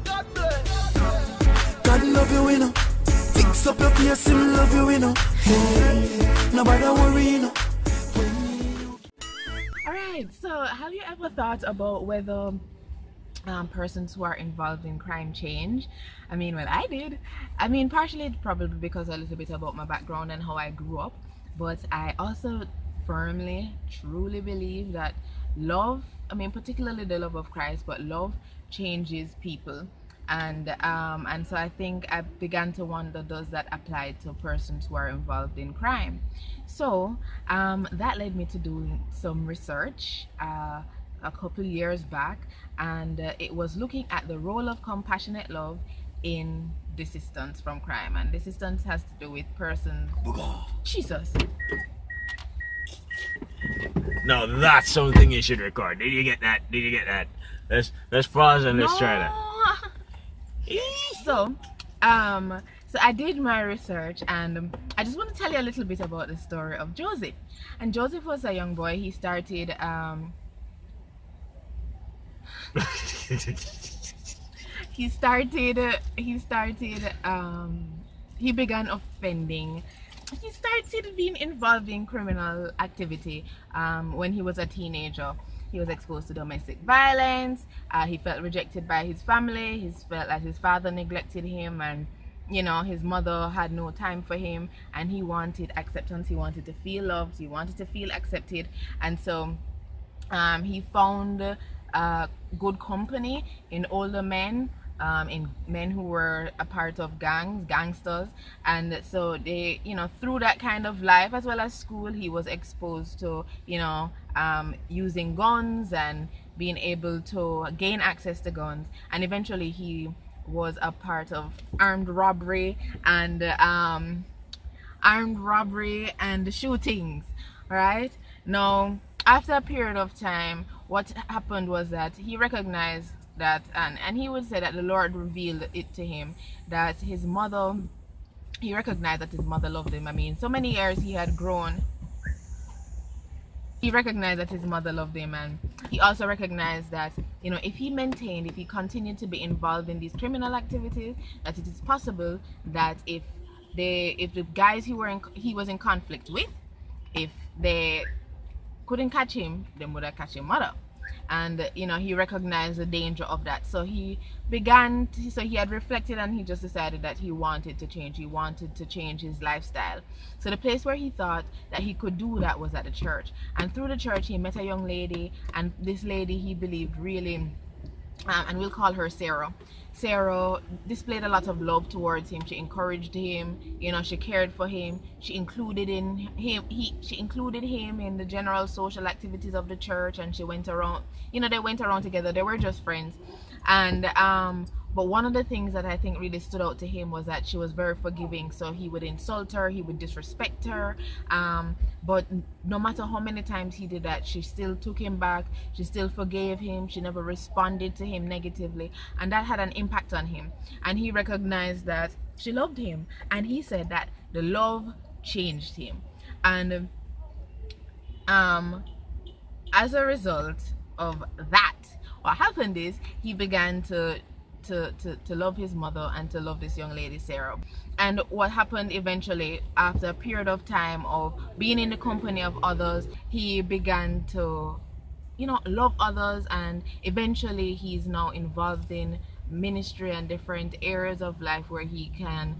God love you, you know. Fix up your face, him love you, you know. Hey, nobody worry, you know. Alright, so have you ever thought about whether persons who are involved in crime change? I mean, well, I did. I mean, partially probably because a little bit about my background and how I grew up, but I also firmly, truly believe that love, I mean, particularly the love of Christ, but love changes people. And so I think I began to wonder, does that apply to persons who are involved in crime? So that led me to do some research a couple years back, and it was looking at the role of compassionate love in desistance from crime. And desistance has to do with persons. Jesus. No, that's something you should record. Did you get that? Did you get that? Let's pause and let's try that. So I did my research, and I just want to tell you a little bit about the story of Joseph. And Joseph was a young boy. He started he began offending. He started being involved in criminal activity when he was a teenager. He was exposed to domestic violence. He felt rejected by his family. He felt like his father neglected him, and you know, his mother had no time for him, and he wanted acceptance. He wanted to feel loved. He wanted to feel accepted. And so he found good company in older men, in men who were a part of gangsters. And so they, you know, through that kind of life as well as school, he was exposed to, you know, using guns and being able to gain access to guns. And eventually he was a part of armed robbery and shootings. Right now, after a period of time, what happened was that he recognized that, and he would say that the Lord revealed it to him, that his mother, he recognized that his mother loved him. I mean, so many years he had grown. He recognized that his mother loved him, and he also recognized that, you know, if he continued to be involved in these criminal activities, that it is possible that if the guys he was in conflict with, if they couldn't catch him, they would have catch his mother. And you know, he recognized the danger of that. So he had reflected, and he just decided that he wanted to change. He wanted to change his lifestyle. So the place where he thought that he could do that was at the church. And through the church he met a young lady, and this lady he believed really, and we'll call her Sarah. Sarah displayed a lot of love towards him. She encouraged him, you know, she cared for him, she included him in the general social activities of the church, and she went around, you know, they went around together. They were just friends. And but one of the things that I think really stood out to him was that she was very forgiving. So he would insult her, he would disrespect her, but no matter how many times he did that, she still took him back, she still forgave him, she never responded to him negatively. And that had an impact on him, and he recognized that she loved him, and he said that the love changed him. And as a result of that, what happened is he began to love his mother and to love this young lady Sarah. And what happened eventually, after a period of time of being in the company of others, he began to, you know, love others, and eventually he's now involved in ministry and different areas of life where he can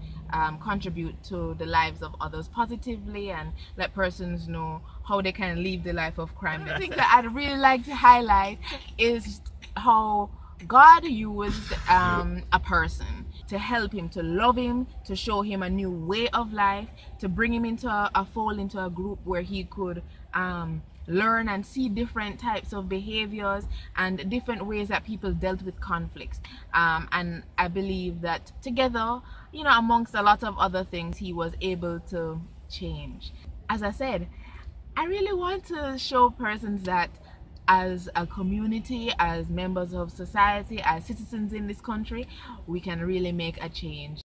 contribute to the lives of others positively and let persons know how they can live the life of crime. The thing that I'd really like to highlight is how God used a person to help him, to love him, to show him a new way of life, to bring him into a fold, into a group where he could learn and see different types of behaviors and different ways that people dealt with conflicts. And I believe that together, you know, amongst a lot of other things, he was able to change. As I said, I really want to show persons that as a community, as members of society, as citizens in this country, we can really make a change.